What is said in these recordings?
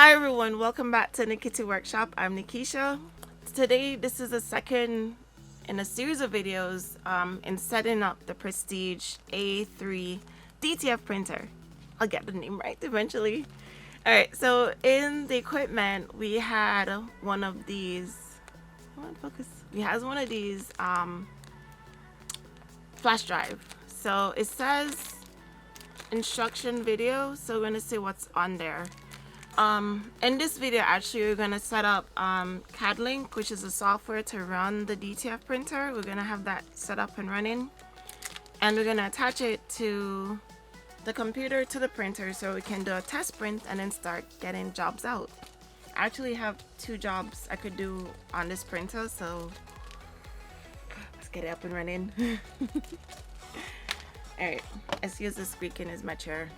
Hi everyone, welcome back to Nikita Workshop. I'm Nikisha. Today this is the second in a series of videos in setting up the Prestige A3 DTF printer. I'll get the name right eventually. Alright, so in the equipment we had one of these, we has one of these flash drive. So it says instruction video, so we're gonna see what's on there. In this video actually we're going to set up CAD-Link, which is a software to run the DTF printer. We're going to have that set up and running, and we're going to attach it to the computer to the printer so we can do a test print and then start getting jobs out. I actually have 2 jobs I could do on this printer, so let's get it up and running. Alright, excuse the squeaking, is my chair.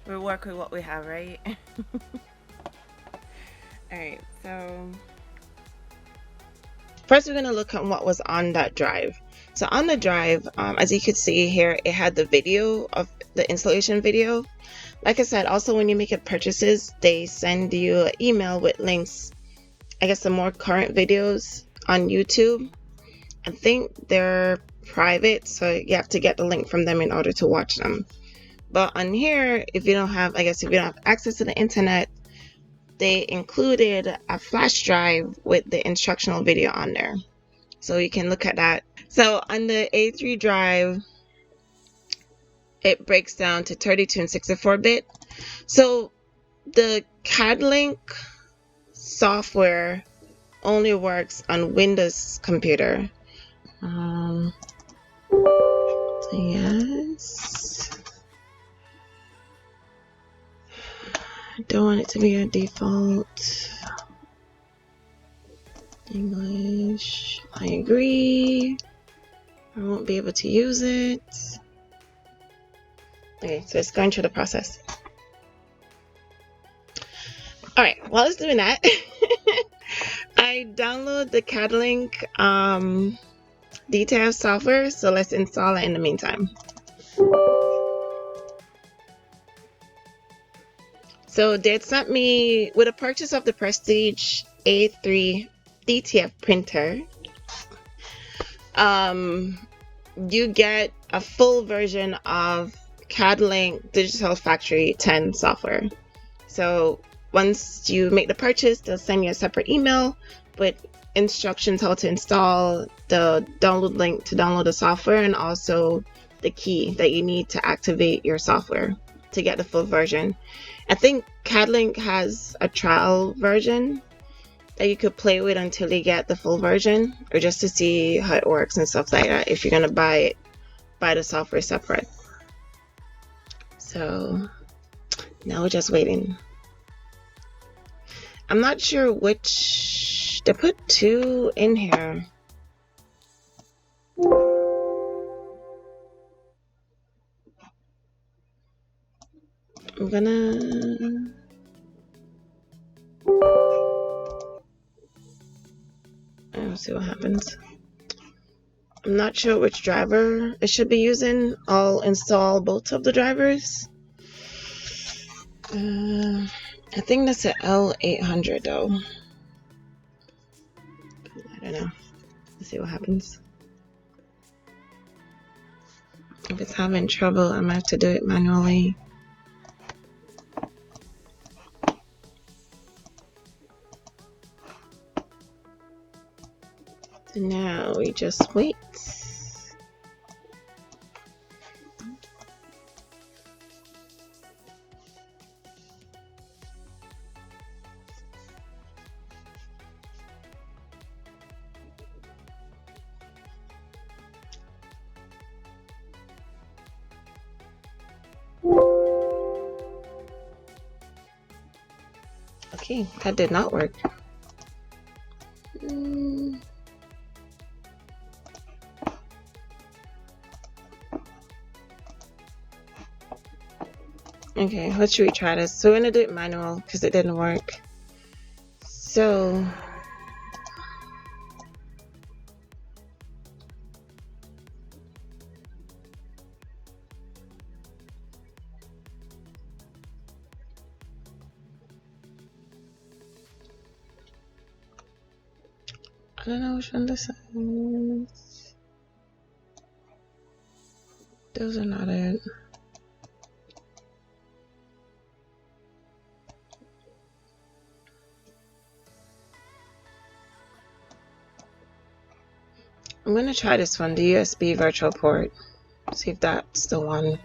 We'll work with what we have, right? Alright, so first we're going to look at what was on that drive. So on the drive, as you can see here, it had the video of the installation video. Like I said, also when you make purchases, they send you an email with links, I guess, some more current videos on YouTube. I think they're private, so you have to get the link from them in order to watch them. But on here, if you don't have access to the internet, they included a flash drive with the instructional video on there, so you can look at that. So on the A3 drive, it breaks down to 32 and 64-bit. So the CAD-Link software only works on Windows computer. Yes. I don't want it to be a default. English. I agree. I won't be able to use it. Okay, so it's going through the process. Alright, while it's doing that, I download the CAD-Link DTF software, so let's install it in the meantime. So they sent me, with a purchase of the Prestige A3 DTF printer, you get a full version of CAD-Link Digital Factory 10 software. So once you make the purchase, they'll send you a separate email with instructions how to install, the download link to download the software, and also the key that you need to activate your software to get the full version. I think CAD-Link has a trial version that you could play with until you get the full version, or just to see how it works and stuff like that if you're gonna buy the software separate. So now we're just waiting. I'm not sure which, they put 2 in here. I'm gonna I'll see what happens. I'm not sure which driver it should be using. I'll install both of the drivers. I think that's an L800 though. I don't know. Let's see what happens. If it's having trouble, I might have to do it manually. So now we just wait. Okay, that did not work. Okay, let's retry this. So we're gonna do it manual because it didn't work. So I don't know which one this is. Those are not it. I'm gonna try this one, the USB virtual port. See if that's the one.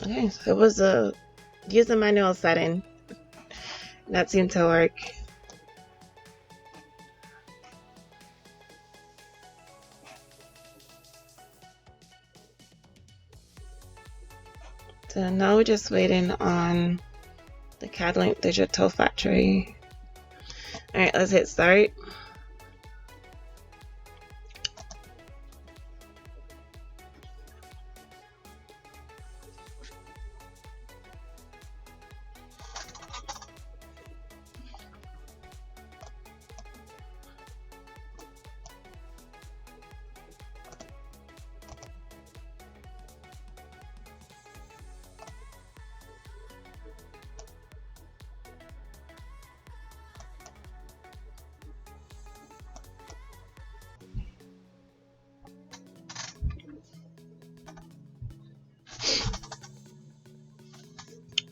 Okay, so it was a user manual setting. That seemed to work. So now we're just waiting on the CAD-Link Digital Factory. Alright, let's hit start.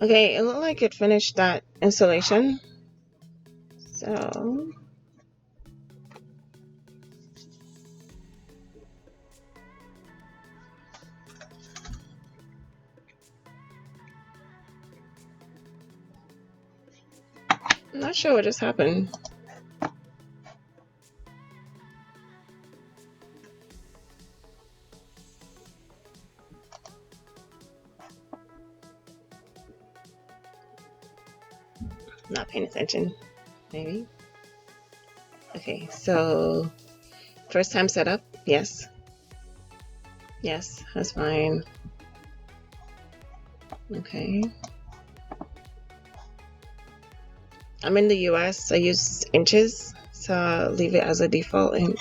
Okay, it looked like it finished that installation. So I'm not sure what just happened. Not paying attention, maybe. Okay, so first time setup, yes. Yes, that's fine. Okay. I'm in the US, I use inches, so I'll leave it as a default in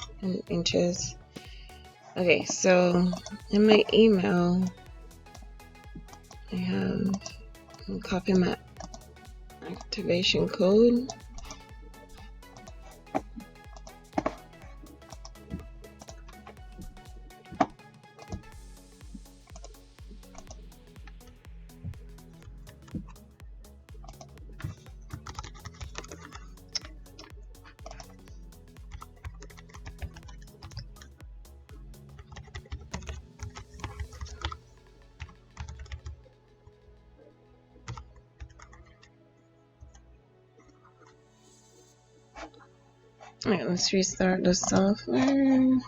inches. Okay, so in my email, I have copy my activation code. Alright, let's restart the software.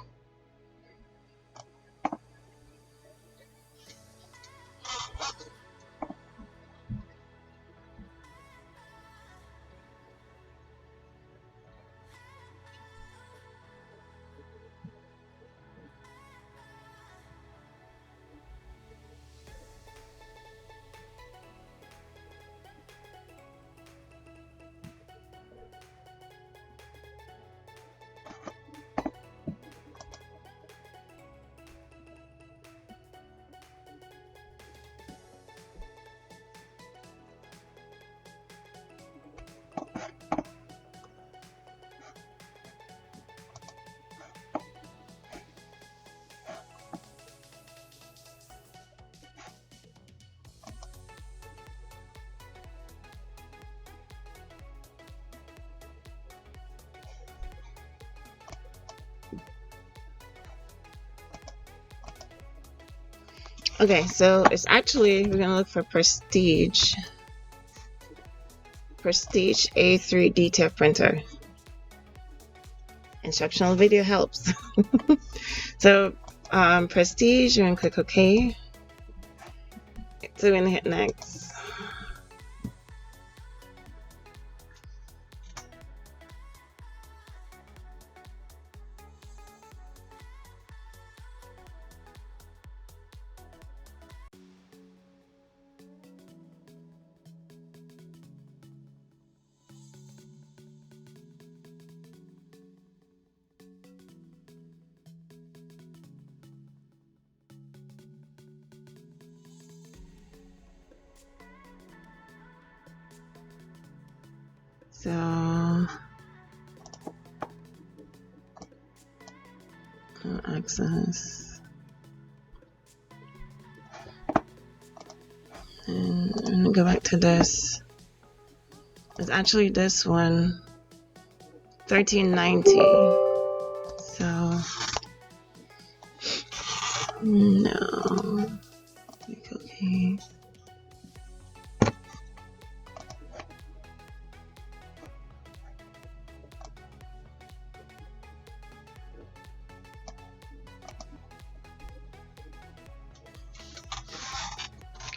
Okay, so it's actually, we're gonna look for Prestige A3 DTF printer. Instructional video helps. So Prestige, you're gonna click OK. So we're gonna hit next. So access, and I'm gonna go back to this. It's actually this one, 1390. So no, okay.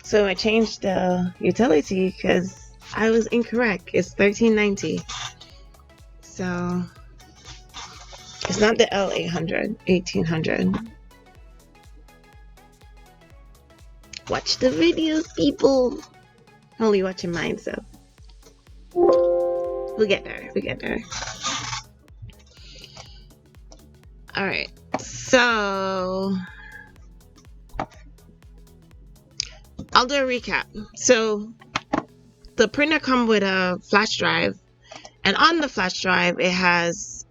So I changed the utility because I was incorrect. It's 1390. So it's not the L800, 1800. Watch the videos, people. Only watching mine, so we'll get there. We get there. All right. So I'll do a recap. So the printer comes with a flash drive, and on the flash drive it has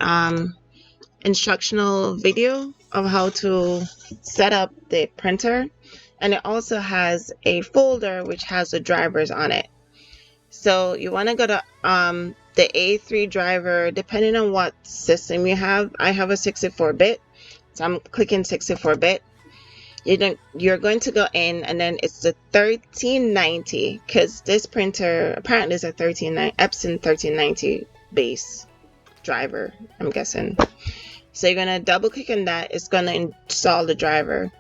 instructional video of how to set up the printer, and it also has a folder which has the drivers on it. So you want to go to the A3 driver, depending on what system you have. I have a 64-bit, so I'm clicking 64-bit. You're going to go in, and then it's the 1390, because this printer apparently is a Epson 1390 base driver, I'm guessing. So you're going to double click on that. It's going to install the driver.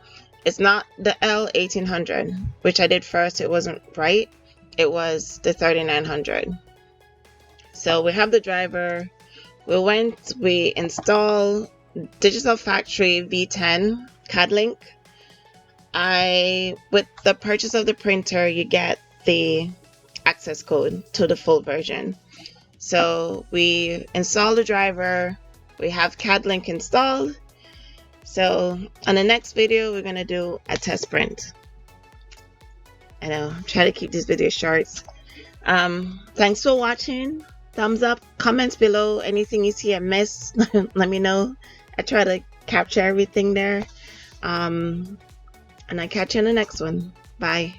It's not the L1800, which I did first. It wasn't right. It was the 3900. So we have the driver. We install Digital Factory V10 CAD link. With the purchase of the printer, you get the access code to the full version. So we install the driver, we have CAD link installed. So on the next video, we're gonna do a test print. I know, I'm trying to keep these videos short. Thanks for watching. Thumbs up, comments below, anything you see I missed, let me know. I try to capture everything there. And I catch you in the next one. Bye.